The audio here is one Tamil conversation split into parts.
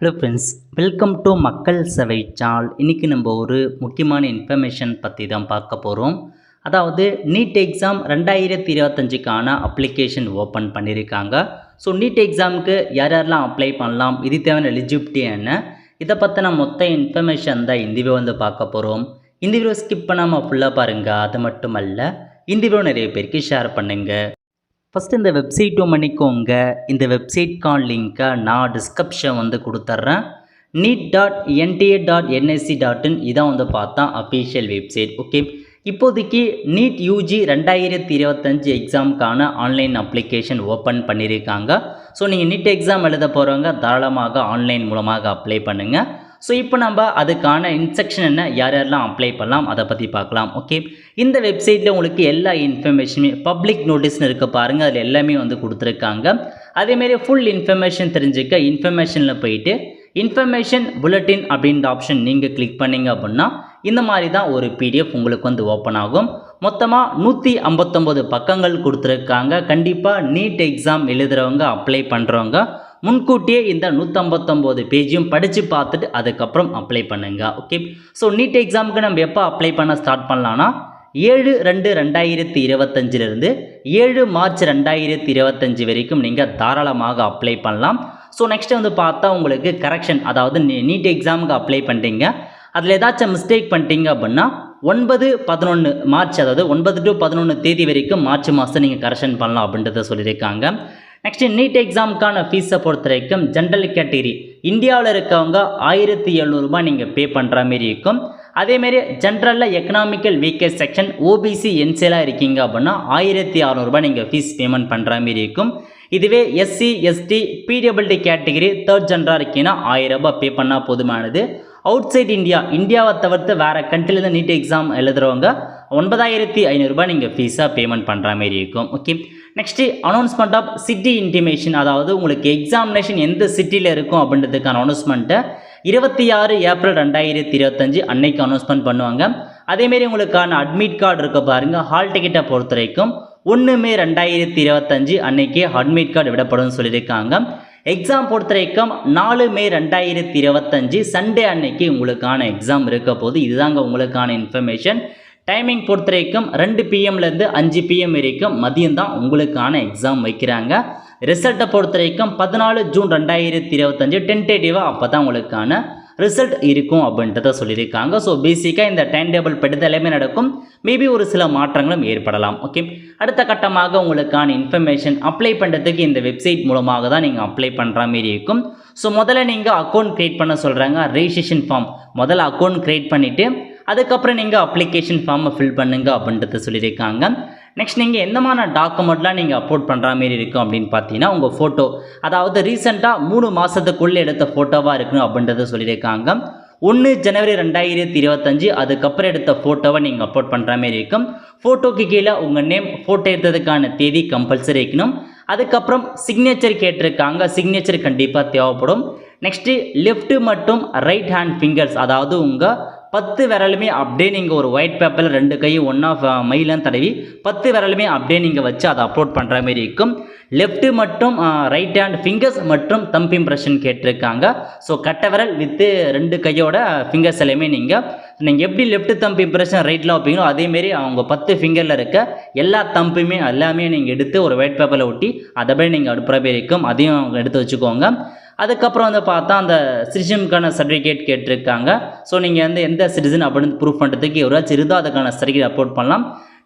ஹலோ ஃப்ரெண்ட்ஸ், வெல்கம் டு மக்கள் சேவை சேனல். இன்றைக்கி நம்ம ஒரு முக்கியமான இன்ஃபர்மேஷன் பற்றி தான் பார்க்க போகிறோம். அதாவது நீட் எக்ஸாம் 2025க்கான அப்ளிகேஷன் ஓப்பன் பண்ணியிருக்காங்க. ஸோ நீட் எக்ஸாமுக்கு யார் யாரெல்லாம் அப்ளை பண்ணலாம், இது தேவையான எலிஜிபிலிட்டி என்ன, இதை பற்றின மொத்த இன்ஃபர்மேஷன் தான் இந்த வீடியோ வந்து பார்க்க போகிறோம். இந்த வீடியோ ஸ்கிப் பண்ணாமல் ஃபுல்லாக பாருங்கள். அது மட்டும் அல்ல, இந்த வீடியோ நிறைய பேருக்கு ஷேர் பண்ணுங்கள். ஃபஸ்ட்டு இந்த வெப்சைட்டும் பண்ணிக்கோங்க. இந்த வெப்சைட்கான லிங்க்கை நான் டிஸ்கிரிப்ஷன் வந்து கொடுத்துட்றேன். neet.nta.nsc.in இதான் வந்து பார்த்தா அஃபீஷியல் வெப்சைட். ஓகே, இப்போதைக்கு நீட் யூஜி 2025 எக்ஸாமுக்கான ஆன்லைன் அப்ளிகேஷன் ஓப்பன் பண்ணியிருக்காங்க. ஸோ நீங்கள் நீட் எக்ஸாம் எழுத போகிறவங்க தாராளமாக ஆன்லைன் மூலமாக அப்ளை பண்ணுங்கள். ஸோ இப்போ நம்ம அதுக்கான இன்ஸ்ட்ரக்ஷன் என்ன, யார் யாரெல்லாம் அப்ளை பண்ணலாம் அதை பற்றி பார்க்கலாம். ஓகே, இந்த வெப்சைட்டில் உங்களுக்கு எல்லா இன்ஃபர்மேஷனுமே பப்ளிக் நோட்டீஸ்னு இருக்க பாருங்கள், அதில் எல்லாமே வந்து கொடுத்துருக்காங்க. அதேமாரி ஃபுல் இன்ஃபர்மேஷன் தெரிஞ்சுக்க இன்ஃபர்மேஷனில் போயிட்டு இன்ஃபர்மேஷன் புல்லட்டின் அப்படின்ற ஆப்ஷன் நீங்கள் கிளிக் பண்ணிங்க அப்படின்னா இந்த மாதிரி தான் ஒரு பிடிஎஃப் உங்களுக்கு வந்து ஓப்பன் ஆகும். மொத்தமாக 159 பக்கங்கள் கொடுத்துருக்காங்க. கண்டிப்பாக நீட் எக்ஸாம் எழுதுகிறவங்க அப்ளை பண்ணுறவங்க முன்கூட்டியே இந்த 159 பேஜையும் படித்து பார்த்துட்டு அதுக்கப்புறம் அப்ளை பண்ணுங்க. ஓகே, ஸோ நீட் எக்ஸாமுக்கு நம்ம எப்போ அப்ளை பண்ண ஸ்டார்ட் பண்ணலான்னா 7/2/2025 7 மார்ச் 2025 வரைக்கும் நீங்கள் தாராளமாக அப்ளை பண்ணலாம். ஸோ நெக்ஸ்ட்டு வந்து பார்த்தா உங்களுக்கு கரெக்ஷன், அதாவது நீட் எக்ஸாமுக்கு அப்ளை பண்ணிட்டீங்க, அதில் ஏதாச்சும் மிஸ்டேக் பண்ணிட்டீங்க அப்படின்னா 9-11 மார்ச், அதாவது 9 to 11 தேதி வரைக்கும் மார்ச் மாதம் நீங்கள் கரெக்ஷன் பண்ணலாம் அப்படின்றத சொல்லியிருக்காங்க. நெக்ஸ்ட்டு நீட் எக்ஸாமுக்கான ஃபீஸை பொறுத்த வரைக்கும் ஜென்ரல் கேட்டகரி இந்தியாவில் இருக்கவங்க 1700 ரூபாய் நீங்கள் பே பண்ணுற மாரி இருக்கும். அதேமாரி ஜென்ரலில் எக்கனாமிக்கல் வீக்கஸ்ட் செக்ஷன் ஓபிசி என்சிலாக இருக்கீங்க அப்படின்னா 1600 ரூபாய் நீங்கள் ஃபீஸ் பேமெண்ட் பண்ணுற மாரி இருக்கும். இதுவே SC ST PWD category third ஜென்ரலாக இருக்கீங்கன்னா 1000 ரூபாய் பே பண்ணால் போதுமானது. அவுட் சைட் இந்தியாவை தவிர்த்து வேறு கண்ட்ரிலேருந்து நீட் எக்ஸாம் எழுதுகிறவங்க 9500 ரூபாய் நீங்கள் ஃபீஸாக பேமெண்ட் பண்ணுற மாரி இருக்கும். Okay, next announcement of city intimation, அதாவது உங்களுக்கு எக்ஸாமினேஷன் எந்த சிட்டியில் இருக்கும் அப்படின்றதுக்கான அனௌன்ஸ்மெண்ட்டை 26 ஏப்ரல் 2025 அன்னைக்கு அனௌன்ஸ்மெண்ட் பண்ணுவாங்க. அதேமாரி உங்களுக்கான அட்மிட் கார்டு இருக்க பாருங்கள். ஹால் டிக்கெட்டை பொறுத்த வரைக்கும் 1 மே 2025 அன்னைக்கு அட்மிட் கார்டு விடப்படும் சொல்லியிருக்காங்க. எக்ஸாம் பொறுத்த வரைக்கும் 4 மே 2025 சண்டே அன்னைக்கு உங்களுக்கான எக்ஸாம் இருக்க போது. இதுதாங்க உங்களுக்கான இன்ஃபர்மேஷன். டைமிங் பொறுத்த வரைக்கும் 2 PM-லேருந்து 5 PM வரைக்கும் மதியம் தான் உங்களுக்கான எக்ஸாம் வைக்கிறாங்க. ரிசல்ட்டை பொறுத்த வரைக்கும் 14 ஜூன் 2025 டென்டேட்டிவாக அப்போ தான் உங்களுக்கான ரிசல்ட் இருக்கும் அப்படின்றத சொல்லியிருக்காங்க. ஸோ பேசிக்காக இந்த டைம் டேபிள் படி எல்லாமே நடக்கும். மேபி ஒரு சில மாற்றங்களும் ஏற்படலாம். ஓகே, அடுத்த கட்டமாக உங்களுக்கான இன்ஃபர்மேஷன் அப்ளை பண்ணுறதுக்கு இந்த வெப்சைட் மூலமாக தான் நீங்கள் அப்ளை பண்ணுற மாரி இருக்கும். ஸோ முதல்ல நீங்கள் அக்கௌண்ட் க்ரியேட் பண்ண சொல்கிறாங்க. ரெஜிஸ்ட்ரேஷன் ஃபார்ம் முதல்ல அக்கௌண்ட் க்ரியேட் பண்ணிவிட்டு அதுக்கப்புறம் நீங்கள் அப்ளிகேஷன் ஃபார்மை ஃபில் பண்ணுங்க அப்படின்றத சொல்லியிருக்காங்க. நெக்ஸ்ட் நீங்கள் எந்த மாதிரி டாக்குமெண்ட்லாம் நீங்கள் அப்லோட் பண்ணுற மாரி இருக்கும் அப்படின்னு பார்த்தீங்கன்னா உங்கள் ஃபோட்டோ, அதாவது ரீசெண்டாக 3 மாதத்துக்குள்ளே எடுத்த ஃபோட்டோவாக இருக்கணும் அப்படின்றத சொல்லியிருக்காங்க. 1 ஜனவரி 2025 அதுக்கப்புறம் எடுத்த ஃபோட்டோவை நீங்கள் அப்லோட் பண்ணுற மாரி இருக்கும். ஃபோட்டோக்கு கீழே உங்கள் நேம், ஃபோட்டோ எடுத்ததுக்கான தேதி கம்பல்சரி இருக்கணும். அதுக்கப்புறம் சிக்னேச்சர் கேட்டிருக்காங்க. சிக்னேச்சர் கண்டிப்பாக தேவைப்படும். நெக்ஸ்ட்டு லெஃப்ட்டு மற்றும் ரைட் ஹேண்ட் ஃபிங்கர்ஸ், அதாவது உங்கள் 10 விரலுமே அப்படியே நீங்கள் ஒரு ஒயிட் பேப்பரில் 2 கையும் ஒன்றா மைலாம் தடவி 10 விரலுமே அப்படியே நீங்கள் வச்சு அதை அப்லோட் பண்ணுற மாதிரி இருக்கும். லெஃப்ட்டு மற்றும் ரைட் ஹேண்ட் ஃபிங்கர்ஸ் மற்றும் தம்ப் இம்ப்ரெஷன் கேட்டிருக்காங்க. ஸோ கட்டை விரல் வித்து 2 கையோட ஃபிங்கர்ஸ் எல்லாமே நீங்கள் எப்படி லெஃப்ட் தம்ப் இம்ப்ரெஷன் ரைட்டில் வைப்பீங்களோ அதேமாரி அவங்க 10 ஃபிங்கரில் இருக்க எல்லா தம்புமே எல்லாமே நீங்கள் எடுத்து ஒரு ஒயிட் பேப்பரில் ஒட்டி அதை நீங்கள் அடுப்புற மாதிரி இருக்கும். அதையும் அவங்க எடுத்து வச்சுக்கோங்க. அதுக்கப்புறம் வந்து பார்த்தா அந்த சிட்டிசனுக்கான சர்டிஃபிகேட் கேட்டிருக்காங்க. ஸோ நீங்கள் வந்து எந்த சிட்டிசன் அப்படின்னு ப்ரூஃப் பண்ணுறதுக்கு எவ்வளோச்சு இருந்தால் அதுக்கான சர்டிஃபிகேட் அப்லோட் பண்ணலாம்.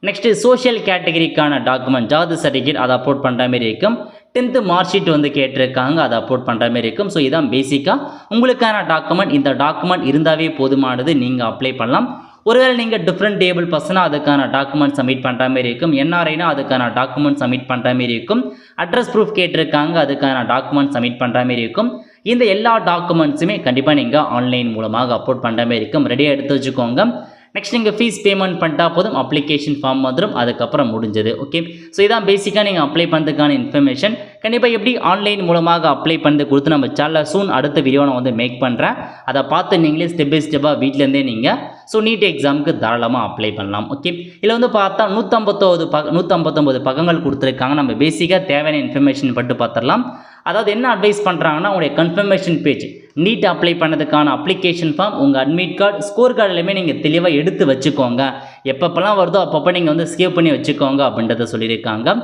நெக்ஸ்ட்டு சோஷியல் கேட்டகரிக்கான டாக்குமெண்ட் ஜாதி சர்டிஃபிகேட் அதை அப்லோட் பண்ணுற மாதிரி இருக்கும். 10th மார்க் ஷீட் வந்து கேட்டிருக்காங்க, அதை அப்லோட் பண்ணுற மாதிரி இருக்கும். ஸோ இதான் பேசிக்காக உங்களுக்கான டாக்குமெண்ட். இந்த டாக்குமெண்ட் இருந்தாவே போதுமானது, நீங்கள் அப்ளை பண்ணலாம். ஒருவேளை நீங்கள் டிஃப்ரெண்ட் டேபிள் பர்சனாக அதுக்கான டாக்குமெண்ட் சப்மிட் பண்ணுற மாதிரி இருக்கும். என்ஆர்ஐனா அதுக்கான டாக்குமெண்ட் சப்மிட் பண்ணுற மாதிரி இருக்கும். அட்ரஸ் ப்ரூஃப் கேட்டிருக்காங்க, அதுக்கான டாக்குமெண்ட் சப்மிட் பண்ணுற மாதிரி இருக்கும். இந்த எல்லா டாக்குமெண்ட்ஸுமே கண்டிப்பாக நீங்கள் ஆன்லைன் மூலமாக அப்லோட் பண்ணுற மாதிரி இருக்கும். ரெடியாக எடுத்து வச்சுக்கோங்க. நெக்ஸ்ட் நீங்கள் ஃபீஸ் பேமெண்ட் பண்ணிட்டா போதும், அப்ளிகேஷன் ஃபார்ம் வந்துடும், அதுக்கப்புறம் முடிஞ்சது. ஓகே, ஸோ இதான் பேசிக்காக நீங்கள் அப்ளை பண்ணுறதுக்கான இன்ஃபர்மேஷன். கண்டிப்பாக எப்படி ஆன்லைன் மூலமாக அப்ளை பண்ணது கொடுத்து நம்ம சேனலில் சூன் அடுத்த வீடியோ நான் வந்து மேக் பண்ணுறேன். அதை பார்த்து நீங்களே ஸ்டெப் பை ஸ்டெப்பாக வீட்டிலேருந்தே நீங்கள் ஸோ நீட் எக்ஸாமுக்கு தாராளமாக அப்ளை பண்ணலாம். ஓகே, இதில் வந்து பார்த்தா 159 பக்கங்கள் கொடுத்துருக்காங்க. நம்ம பேசிக்காக தேவையான இன்ஃபர்மேஷன் பட்டு பார்த்துடலாம். அதாவது என்ன அட்வைஸ் பண்ணுறாங்கன்னா உங்களுடைய கன்ஃபர்மேஷன் பேஜ் நீட் அப்ளை பண்ணதுக்கான அப்ளிகேஷன் ஃபார்ம், உங்கள் அட்மிட் கார்டு, ஸ்கோர் கார்டு எல்லாமே நீங்கள் தெளிவாக எடுத்து வச்சுக்கோங்க. எப்பப்பெல்லாம் வருதோ அப்பப்போ நீங்கள் வந்து சேவ் பண்ணி வச்சுக்கோங்க அப்படின்றத சொல்லியிருக்காங்க.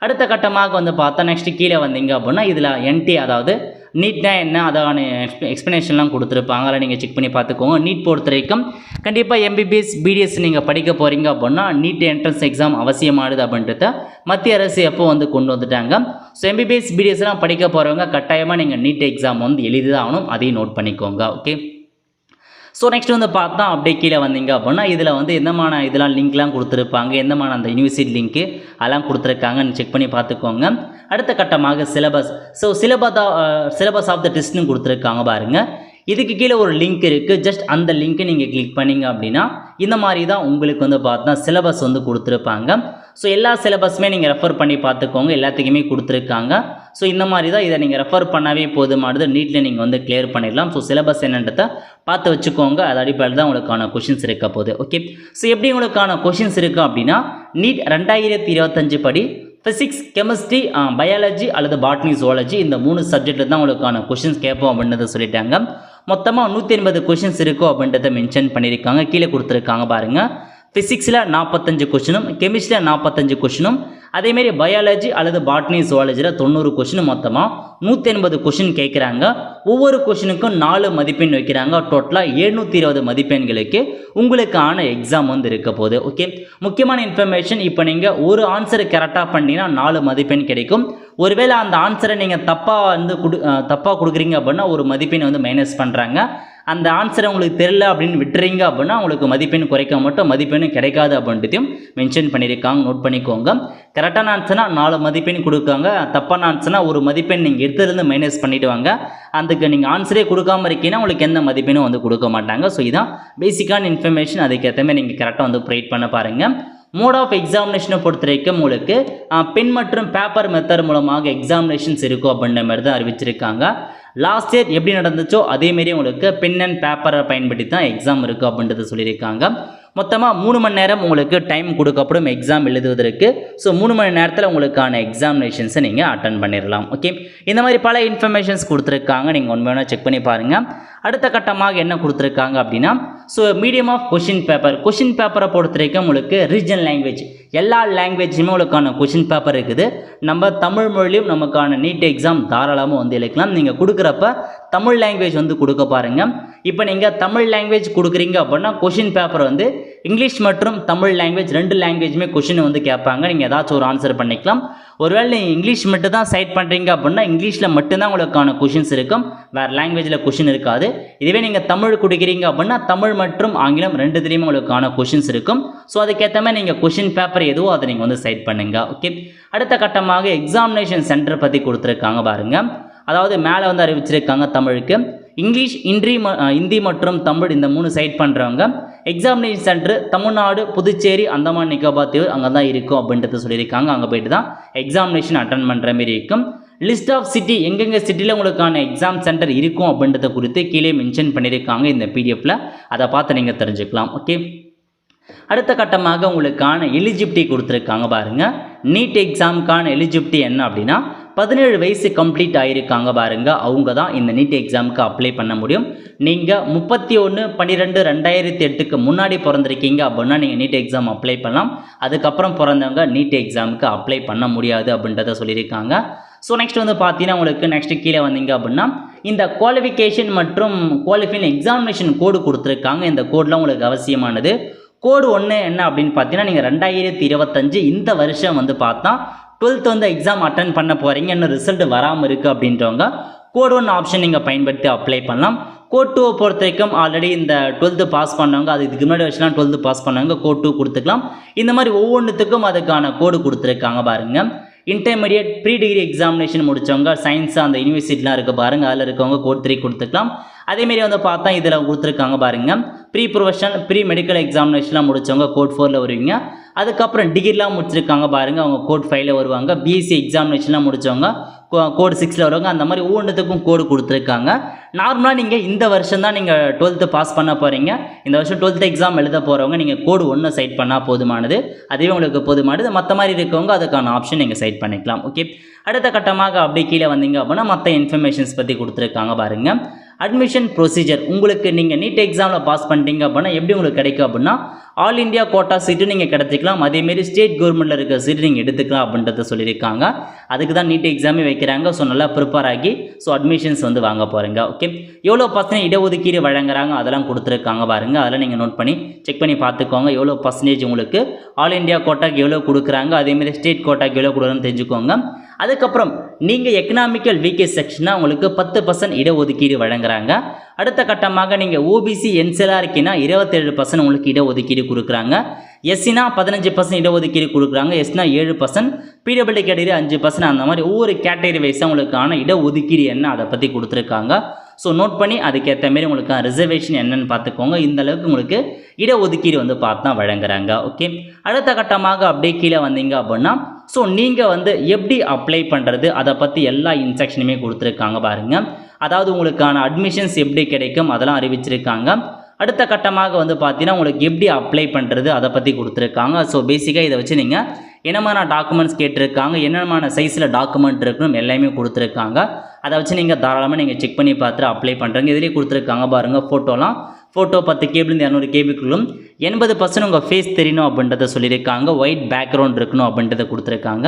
அடுத்த கட்டமாக வந்து பார்த்தா நெக்ஸ்ட் கீழே வந்தீங்க அப்படின்னா இதில் என்டி அதாவது நீட்னா என்ன அதான எக்ஸ்ப்ளனேஷன்லாம் கொடுத்துருப்பாங்க. அதில் நீங்கள் செக் பண்ணி பார்த்துக்கோங்க. நீட் பொறுத்த வரைக்கும் கண்டிப்பாக எம்பிபிஎஸ் பிடிஎஸ் நீங்கள் படிக்க போகிறீங்க அப்படின்னா நீட் என்ட்ரன்ஸ் எக்ஸாம் அவசியமானது அப்படின்றத மத்திய அரசு எப்போ வந்து கொண்டு வந்துட்டாங்க. ஸோ எம்பிபிஎஸ் பிடிஎஸ்லாம் படிக்க போகிறவங்க கட்டாயமாக நீங்கள் நீட் எக்ஸாம் வந்து எழுதி தான் ஆகணும். அதையும் நோட் பண்ணிக்கோங்க. ஓகே. ஸோ நெக்ஸ்ட் வந்து பார்த்தா அப்படியே கீழே வந்தீங்க அப்படின்னா இதில் வந்து எந்தமான இதெல்லாம் லிங்க்லாம் கொடுத்துருப்பாங்க, எந்தமான அந்த யூனிவர்சிட்டி லிங்க்கு அதெல்லாம் கொடுத்துருக்காங்கன்னு செக் பண்ணி பார்த்துக்கோங்க. அடுத்த கட்டமாக syllabus. So syllabus of the டெஸ்ட்னு கொடுத்துருக்காங்க பாருங்கள். இதுக்கு கீழே ஒரு லிங்க் இருக்குது. ஜஸ்ட் அந்த லிங்க்கை நீங்கள் கிளிக் பண்ணிங்க அப்படின்னா இந்த மாதிரி தான் உங்களுக்கு வந்து பார்த்தா சிலபஸ் வந்து கொடுத்துருப்பாங்க. ஸோ எல்லா சிலபஸுமே நீங்கள் ரெஃபர் பண்ணி பார்த்துக்கோங்க. எல்லாத்துக்குமே கொடுத்துருக்காங்க. ஸோ இந்த மாதிரி தான் இதை நீங்கள் ரெஃபர் பண்ணாவே போதுமானது. நீட்டில் நீங்கள் வந்து கிளியர் பண்ணிடலாம். ஸோ சிலபஸ் என்னன்றதை பார்த்து வச்சுக்கோங்க. அது அடிப்படையில் தான் உங்களுக்கான கொஷின்ஸ் இருக்க போகுது. ஓகே. ஸோ எப்படி உங்களுக்கான கொஷின்ஸ் இருக்குது அப்படின்னா நீட் 2025 படி ஃபிசிக்ஸ், கெமிஸ்ட்ரி, பயாலஜி அல்லது பாட்னி, ஜுவாலஜி இந்த 3 சப்ஜெக்டில் தான் உங்களுக்கான கொஷின்ஸ் கேட்போம் அப்படின்றத சொல்லிட்டாங்க. மொத்தமாக 180 கொஷின்ஸ் இருக்கும் அப்படின்றத மென்ஷன் பண்ணியிருக்காங்க. கீழே கொடுத்துருக்காங்க பாருங்கள். ஃபிசிக்ஸில் 45 கொஷினும், கெமிஸ்ட்ரியில் 45 கொஷினும், அதேமாரி பயாலஜி அல்லது பாட்னி, ஜுவாலஜியில் 90 கொஷினும், மொத்தமாக 180 கொஷின் கேட்குறாங்க. ஒவ்வொரு கொஷினுக்கும் 4 மதிப்பெண் வைக்கிறாங்க. டோட்டலாக 720 மதிப்பெண்களுக்கு உங்களுக்கான எக்ஸாம் வந்து இருக்க போகுது. ஓகே. முக்கியமான இன்ஃபர்மேஷன், இப்போ நீங்கள் ஒரு ஆன்சரை கரெக்டாக பண்ணிங்கன்னா 4 மதிப்பெண் கிடைக்கும். ஒருவேளை அந்த ஆன்சரை நீங்கள் தப்பாக கொடுக்குறீங்க அப்படின்னா ஒரு மதிப்பெண் வந்து மைனஸ் பண்ணுறாங்க. அந்த ஆன்சரை உங்களுக்கு தெரியல அப்படின்னு விட்டுறீங்க அப்படின்னா உங்களுக்கு மதிப்பெண் குறைக்க மட்டும் மதிப்பெண்ணும் கிடைக்காது அப்படின்றதையும் மென்ஷன் பண்ணியிருக்காங்க. நோட் பண்ணிக்கோங்க. கரெக்டான ஆன்சர்னா 4 மதிப்பெண் கொடுக்காங்க. தப்பான ஆன்சர்னா ஒரு மதிப்பெண் நீங்கள் எடுத்ததுலேருந்து மைனஸ் பண்ணிவிடுவாங்க. அதுக்கு நீங்கள் ஆன்சரே கொடுக்காம இருக்கீங்கன்னா உங்களுக்கு எந்த மதிப்பெண்ணும் வந்து கொடுக்க மாட்டாங்க. ஸோ இதுதான் பேசிக்கான இன்ஃபர்மேஷன். அதுக்கேற்ற மாதிரி நீங்கள் கரெக்டாக வந்து ப்ரொவைட் பண்ண பாருங்கள். மோட் ஆஃப் எக்ஸாமினேஷனை பொறுத்த வரைக்கும் உங்களுக்கு பென் மற்றும் பேப்பர் மெத்தட் மூலமாக எக்ஸாமினேஷன்ஸ் இருக்கும் அப்படின்ற மாதிரி தான் அறிவிச்சிருக்காங்க. லாஸ்ட் இயர் எப்படி நடந்துச்சோ அதேமாரி உங்களுக்கு பென் அண்ட் பேப்பரை பயன்படுத்தி தான் எக்ஸாம் இருக்குது அப்படின்றத சொல்லியிருக்காங்க. மொத்தமாக 3 மணி நேரம் உங்களுக்கு டைம் கொடுக்கப்படும் எக்ஸாம் எழுதுவதற்கு. ஸோ 3 மணி நேரத்தில் உங்களுக்கான எக்ஸாமினேஷன்ஸை நீங்கள் அட்டன் பண்ணிடலாம். ஓகே. இந்த மாதிரி பல இன்ஃபர்மேஷன்ஸ் கொடுத்துருக்காங்க. நீங்கள் ஒன்று செக் பண்ணி பாருங்கள். அடுத்த கட்டமாக என்ன கொடுத்துருக்காங்க அப்படின்னா ஸோ மீடியம் ஆஃப் கொஷின் பேப்பரை பொறுத்த வரைக்கும் உங்களுக்கு ரீஜனல் லாங்குவேஜ் எல்லா லாங்குவேஜுமே உங்களுக்கான கொஷின் பேப்பர் இருக்குது. நம்ம தமிழ் மொழியிலும் நமக்கான நீட் எக்ஸாம் தாராளமாக வந்து எழுதலாம். நீங்கள் கொடுக்குறப்ப தமிழ் லாங்குவேஜ் வந்து கொடுக்க பாருங்கள். இப்போ நீங்கள் தமிழ் லாங்குவேஜ் கொடுக்குறீங்க அப்படின்னா கொஷின் பேப்பர் வந்து இங்கிலீஷ் மற்றும் தமிழ் லாங்குவேஜ் 2 லாங்குவேஜுமே கொஷின் வந்து கேட்பாங்க. நீங்கள் ஏதாச்சும் ஒரு ஆன்சர் பண்ணிக்கலாம். ஒருவேளை நீங்கள் இங்கிலீஷ் மட்டும் தான் சைட் பண்ணுறீங்க அப்படின்னா இங்கிலீஷில் மட்டும்தான் உங்களுக்கான கொஷின்ஸ் இருக்கும். வேறு லாங்குவேஜில் கொஷின் இருக்காது. இதுவே நீங்கள் தமிழ் கொடுக்குறீங்க அப்படின்னா தமிழ் மற்றும் ஆங்கிலம் 2த்துலேயுமே உங்களுக்கான கொஷின்ஸ் இருக்கும். ஸோ அதுக்கேற்ற மாதிரி நீங்கள் கொஷின் பேப்பர் எதுவோ அதை நீங்கள் வந்து சைட் பண்ணுங்கள். ஓகே. அடுத்த கட்டமாக எக்ஸாமினேஷன் சென்டர் பற்றி கொடுத்துருக்காங்க பாருங்கள். அதாவது மேலே வந்து அறிவிச்சிருக்காங்க தமிழுக்கு இங்கிலீஷ், ஹிந்தி மற்றும் தமிழ் இந்த 3 சைட் பண்ணுறவங்க எக்ஸாமினேஷன் சென்டர் தமிழ்நாடு, புதுச்சேரி, அந்தமான் நிக்கோபார் தீவு அங்கே தான் இருக்கும் அப்படின்றத சொல்லியிருக்காங்க. அங்கே போய்ட்டு தான் எக்ஸாமினேஷன் அட்டன் பண்ணுற மாதிரி இருக்கும். லிஸ்ட் ஆஃப் சிட்டி எங்கெங்கே சிட்டியில் உங்களுக்கான எக்ஸாம் சென்டர் இருக்கும் அப்படின்றத குறித்து கீழே மென்ஷன் பண்ணியிருக்காங்க இந்த பிடிஎஃப்பில். அதை பார்த்து நீங்கள் தெரிஞ்சுக்கலாம். ஓகே. அடுத்த கட்டமாக உங்களுக்கான எலிஜிபிலிட்டி கொடுத்துருக்காங்க பாருங்கள். நீட் எக்ஸாமுக்கான எலிஜிபிலிட்டி என்ன அப்படின்னா 17 வயசு கம்ப்ளீட் ஆகியிருக்காங்க பாருங்கள். அவங்க தான் இந்த நீட் எக்ஸாமுக்கு அப்ளை பண்ண முடியும். நீங்கள் 31/12/2008க்கு முன்னாடி பிறந்திருக்கீங்க அப்படின்னா நீங்கள் நீட் எக்ஸாம் அப்ளை பண்ணலாம். அதுக்கப்புறம் பிறந்தவங்க நீட் எக்ஸாமுக்கு அப்ளை பண்ண முடியாது அப்படின்றத சொல்லியிருக்காங்க. ஸோ நெக்ஸ்ட் வந்து பார்த்தீங்கன்னா உங்களுக்கு நெக்ஸ்ட்டு கீழே வந்தீங்க அப்படின்னா இந்த குவாலிஃபிகேஷன் மற்றும் குவாலிஃபைங் எக்ஸாமினேஷன் கோடு கொடுத்துருக்காங்க. இந்த கோடெலாம் உங்களுக்கு அவசியமானது. கோடு 1 என்ன அப்படின்னு பார்த்தீங்கன்னா நீங்கள் 2025 இந்த வருஷம் வந்து பார்த்தா 12th வந்து எக்ஸாம் அட்டன் பண்ண போகிறீங்க, இன்னும் ரிசல்ட் வராமல் இருக்குது அப்படின்றவங்க கோட் 1 ஆப்ஷன் நீங்கள் பயன்படுத்தி அப்ளை பண்ணலாம். கோட் 2 பொறுத்த வரைக்கும் ஆல்ரெடி இந்த 12th பாஸ் பண்ணவங்க, அது இதுக்கு முன்னாடி வருஷம்லாம் 12th பாஸ் பண்ணவங்க கோட் 2 கொடுத்துக்கலாம். இந்த மாதிரி ஒவ்வொன்றுத்துக்கும் அதுக்கான கோடு கொடுத்துருக்காங்க பாருங்கள். இன்டர்மீடியட் ப்ரீ டிகிரி எக்ஸாமினேஷன் முடித்தவங்க சயின்ஸ் அந்த யூனிவர்சிட்டிலாம் இருக்குது பாருங்கள், அதில் இருக்கவங்க கோட் 3 கொடுத்துக்கலாம். அதேமாரி வந்து பார்த்தா இதில் கொடுத்துருக்காங்க பாருங்கள். ப்ரீ ப்ரொஃபஷனல் ப்ரீ மெடிக்கல் எக்ஸாமினேஷன்லாம் முடித்தவங்க கோட் 4ல் வருவீங்க. அதுக்கப்புறம் டிகிரிலாம் முடிச்சிருக்காங்க பாருங்கள், அவங்க கோட் 5ல் வருவாங்க. பிஎஸ்சி எக்ஸாமினேஷன்லாம் முடித்தவங்க கோட் 6ல் வருவாங்க. அந்த மாதிரி ஒவ்வொன்றுத்துக்கும் கோடு கொடுத்துருக்காங்க. நார்மலாக நீங்கள் இந்த வருஷம் தான் நீங்கள் 12th பாஸ் பண்ண போகிறீங்க, இந்த வருஷம் 12th எக்ஸாம் எழுத போகிறவங்க நீங்கள் கோடு 1 சைட் பண்ணால் போதுமானது, அதுவே உங்களுக்கு போதுமானது. மற்ற மாதிரி இருக்கவங்க அதுக்கான ஆப்ஷன் நீங்கள் சைட் பண்ணிக்கலாம். ஓகே. அடுத்த கட்டமாக அப்படியே கீழே வந்தீங்க அப்படின்னா மற்ற இன்ஃபர்மேஷன்ஸ் பற்றி கொடுத்துருக்காங்க பாருங்கள். அட்மிஷன் ப்ரொசீஜர் உங்களுக்கு நீங்கள் நீட் எக்ஸாமில் பாஸ் பண்ணிட்டீங்க அப்படின்னா எப்படி உங்களுக்கு கிடைக்கும் அப்படின்னா ஆல் இந்தியா கோட்டா சீட்டு நீங்கள் கிடச்சிக்கலாம். அதேமாரி ஸ்டேட் கவர்மெண்ட்டில் இருக்கிற சீட்டு நீங்கள் எடுத்துக்கலாம் அப்படின்றத சொல்லியிருக்காங்க. அதுக்கு தான் நீட் எக்ஸாமே வைக்கிறாங்க. ஸோ நல்லா ப்ரிப்பேர் ஆகி ஸோ அட்மிஷன்ஸ் வந்து வாங்க போகிறீங்க. ஓகே, எவ்வளோ பர்சன்டேஜ் இடஒதுக்கீடு வழங்குறாங்க அதெல்லாம் கொடுத்துருக்காங்க பாருங்கள். அதெல்லாம் நீங்கள் நோட் பண்ணி செக் பண்ணி பார்த்துக்கோங்க. எவ்வளோ பர்சன்டேஜ் உங்களுக்கு ஆல் இந்தியா கோட்டாக்கு எவ்வளோ கொடுக்குறாங்க, அதேமாரி ஸ்டேட் கோட்டாக்கு எவ்வளோ கொடுக்குறாங்கன்னு தெரிஞ்சுக்கோங்க. அதுக்கப்புறம் நீங்கள் எக்கனாமிக்கல் வீக்கேஜ் செக்ஷனாக உங்களுக்கு 10% இடஒதுக்கீடு வழங்குறாங்க. அடுத்த கட்டமாக நீங்கள் ஓபிசி என்சிலாக இருக்கீங்கன்னா 27% உங்களுக்கு இடஒதுக்கீடு கொடுக்குறாங்க. எஸ்சினா 15% இடஒதுக்கீடு கொடுக்குறாங்க. எஸ்னா 7%, பிடபிள்யூ கேட்டகரி 5%, அந்த மாதிரி ஒவ்வொரு கேட்டகரி வைஸாக உங்களுக்கான இடஒதுக்கீடு என்ன அதை பற்றி கொடுத்துருக்காங்க. ஸோ நோட் பண்ணி அதுக்கேற்ற மாரி உங்களுக்கு ரிசர்வேஷன் என்னன்னு பார்த்துக்கோங்க. இந்த அளவுக்கு உங்களுக்கு இடஒதுக்கீடு வந்து பார்த்து தான் வழங்குறாங்க. ஓகே, அடுத்த கட்டமாக அப்படியே கீழே வந்தீங்க அப்படின்னா ஸோ நீங்கள் வந்து எப்படி அப்ளை பண்ணுறது அதை பற்றி எல்லா இன்ஸ்ட்ரக்ஷனுமே கொடுத்துருக்காங்க பாருங்கள். அதாவது உங்களுக்கான அட்மிஷன்ஸ் எப்படி கிடைக்கும் அதெல்லாம் அறிவிச்சிருக்காங்க. அடுத்த கட்டமாக வந்து பார்த்தீங்கன்னா உங்களுக்கு எப்படி அப்ளை பண்ணுறது அதை பற்றி கொடுத்துருக்காங்க. ஸோ பேசிக்காக இதை வச்சு நீங்கள் என்னமான டாக்குமெண்ட்ஸ் கேட்டிருக்காங்க, என்னமான சைஸில் டாக்குமெண்ட் இருக்கணும் எல்லாமே கொடுத்துருக்காங்க. அதை வச்சு நீங்கள் தாராளமாக நீங்கள் செக் பண்ணி பார்த்துட்டு அப்ளை பண்ணுறீங்க. இதிலே கொடுத்துருக்காங்க பாருங்கள். ஃபோட்டோ 10 கேபிலேருந்து 200 கேபிக்குள்ளும் 80% உங்கள் ஃபேஸ் தெரியணும் அப்படின்றத சொல்லியிருக்காங்க. ஒயிட் பேக்ரவுண்ட் இருக்கணும் அப்படின்றத கொடுத்துருக்காங்க.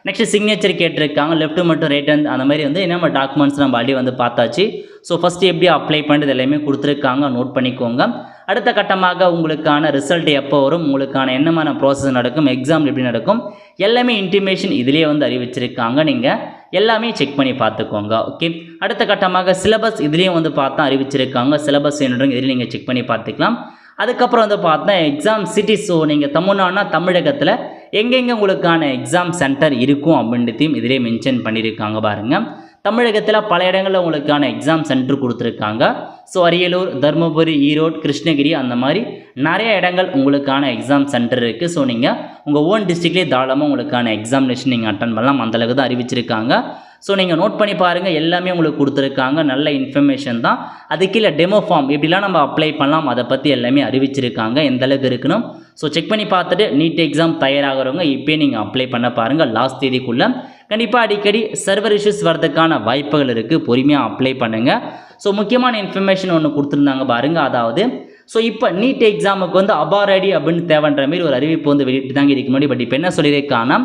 நெக்ஸ்ட் சிக்னேச்சர் கேட்டிருக்காங்க. லெஃப்ட் மட்டும் ரைட் ஹேண்ட் அந்த மாதிரி வந்து என்ன டாக்குமெண்ட்ஸ் நம்ம ஆல்ரெடி வந்து பார்த்தாச்சு. ஸோ ஃபஸ்ட்டு எப்படி அப்ளை பண்ணுறது எல்லாமே கொடுத்துருக்காங்க, நோட் பண்ணிக்கோங்க. அடுத்த கட்டமாக உங்களுக்கான ரிசல்ட் எப்போ வரும், உங்களுக்கான என்னமான ப்ராசஸ் நடக்கும், எக்ஸாம் எப்படி நடக்கும் எல்லாமே இன்டிமேஷன் இதிலே வந்து அறிவிச்சிருக்காங்க. நீங்கள் எல்லாமே செக் பண்ணி பார்த்துக்கோங்க. ஓகே, அடுத்த கட்டமாக சிலபஸ் இதுலேயும் வந்து பார்த்தா அறிவிச்சிருக்காங்க. சிலபஸ் என்னன்னு இதில் நீங்கள் செக் பண்ணி பார்த்துக்கலாம். அதுக்கப்புறம் வந்து பார்த்தா எக்ஸாம் சிட்டிஸ். ஸோ நீங்கள் தமிழ்நாடுனா தமிழகத்தில் எங்கெங்கே உங்களுக்கான எக்ஸாம் சென்டர் இருக்கும் அப்படின்றதையும் இதிலே மென்ஷன் பண்ணியிருக்காங்க பாருங்கள். தமிழகத்தில் பல இடங்களில் உங்களுக்கான எக்ஸாம் சென்டர் கொடுத்துருக்காங்க. ஸோ அரியலூர், தருமபுரி, ஈரோடு, கிருஷ்ணகிரி அந்த மாதிரி நிறைய இடங்கள் உங்களுக்கான எக்ஸாம் சென்டர் இருக்குது. ஸோ நீங்கள் உங்கள் ஓன் டிஸ்ட்ரிக்ட்லேயே தாராளமாக உங்களுக்கான எக்ஸாமினேஷன் நீங்கள் அட்டன் பண்ணலாம். அந்தளவுக்கு தான் அறிவிச்சிருக்காங்க. ஸோ நீங்கள் நோட் பண்ணி பாருங்கள். எல்லாமே உங்களுக்கு கொடுத்துருக்காங்க. நல்ல இன்ஃபர்மேஷன் தான். அது கீழே டெமோ ஃபார்ம் எப்படிலாம் நம்ம அப்ளை பண்ணலாம் அதை பற்றி எல்லாமே அறிவிச்சிருக்காங்க. எந்த அளவுக்கு இருக்கணும் ஸோ செக் பண்ணி பார்த்துட்டு நீட் எக்ஸாம் தயாராகிறவங்க இப்போயே நீங்கள் அப்ளை பண்ண பாருங்கள். லாஸ்ட் தேதிக்குள்ளே கண்டிப்பாக அடிக்கடி சர்வர் இஷ்யூஸ் வரதுக்கான வாய்ப்புகள் இருக்குது. பொறுமையாக அப்ளை பண்ணுங்கள். ஸோ முக்கியமான இன்ஃபர்மேஷன் ஒன்று கொடுத்துருந்தாங்க பாருங்கள். அதாவது ஸோ இப்போ நீட் எக்ஸாமுக்கு வந்து அபார் ஐடி அப்படின்னு தேவைன்ற மாதிரி ஒரு அறிவிப்பு வந்து வெளியிட்டு தாங்க இருக்க முடியும். பட் இப்போ என்ன சொல்லியிருக்காங்கன்னா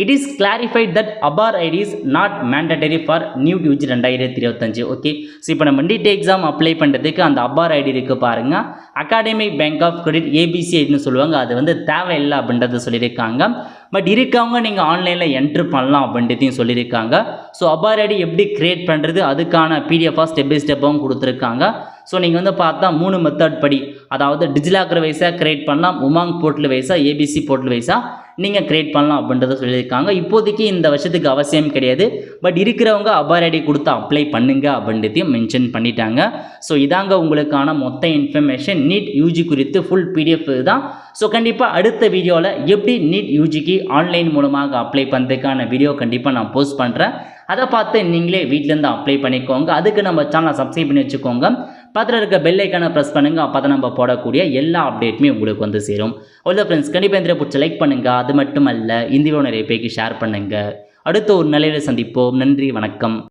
it is clarified that ABAR ID is not mandatory for new UG 2025. Okay, so இப்போ நம்ம நீட் எக்ஸாம் அப்ளை பண்ணுறதுக்கு அந்த அபார் ஐடி இருக்குது பாருங்கள். Academic bank of credit ABC ஐடின்னு சொல்லுவாங்க. அது வந்து தேவையில்லை அப்படின்றத சொல்லியிருக்காங்க. பட் இருக்கவங்க நீங்கள் ஆன்லைனில் என்ட்ரு பண்ணலாம் அப்படின்றதையும் சொல்லியிருக்காங்க. ஸோ அபார் ஐடி எப்படி க்ரியேட் பண்ணுறது அதுக்கான பிடிஎஃபாக ஸ்டெப் பை ஸ்டெப்பாகவும் கொடுத்துருக்காங்க. ஸோ நீங்கள் வந்து பார்த்தா 3 மெத்தட் படி, அதாவது டிஜிலாக்கர் வைஸாக க்ரியேட் பண்ணலாம், உமாங் போர்ட்டல் வைஸாக, ஏபிசி போர்ட்டல் வைஸாக நீங்கள் க்ரியேட் பண்ணலாம் அப்படின்றத சொல்லியிருக்காங்க. இப்போதைக்கு இந்த வருஷத்துக்கு அவசியம் கிடையாது. பட் இருக்கிறவங்க அபார் ஐடி கொடுத்து அப்ளை பண்ணுங்க அப்படின்றதையும் மென்ஷன் பண்ணிட்டாங்க. ஸோ இதாங்க உங்களுக்கான மொத்த இன்ஃபர்மேஷன் நீட் யூஜி குறித்து ஃபுல் பிடிஎஃப் தான். ஸோ கண்டிப்பாக அடுத்த வீடியோவில் எப்படி நீட் யூஜிக்கு ஆன்லைன் மூலமாக அப்ளை பண்ணுறதுக்கான வீடியோ கண்டிப்பாக நான் போஸ்ட் பண்ணுறேன். அதை பார்த்து நீங்களே வீட்டிலேருந்து அப்ளை பண்ணிக்கோங்க. அதுக்கு நம்ம சேனலை சப்ஸ்கிரைப் பண்ணி வச்சுக்கோங்க. பக்கத்தில் இருக்க பெல் ஐக்கானை ப்ரெஸ் பண்ணுங்கள். அப்போ தான் நம்ம போடக்கூடிய எல்லா அப்டேட்டுமே உங்களுக்கு வந்து சேரும். அவ்வளோ ஃப்ரெண்ட்ஸ், கண்டிப்பாக இந்த பிடிச்ச லைக் பண்ணுங்கள். அது மட்டும் அல்ல, இந்த வீடியோ நிறைய பேருக்கு ஷேர் பண்ணுங்கள். அடுத்த ஒரு நிலையில் சந்திப்போம். நன்றி, வணக்கம்.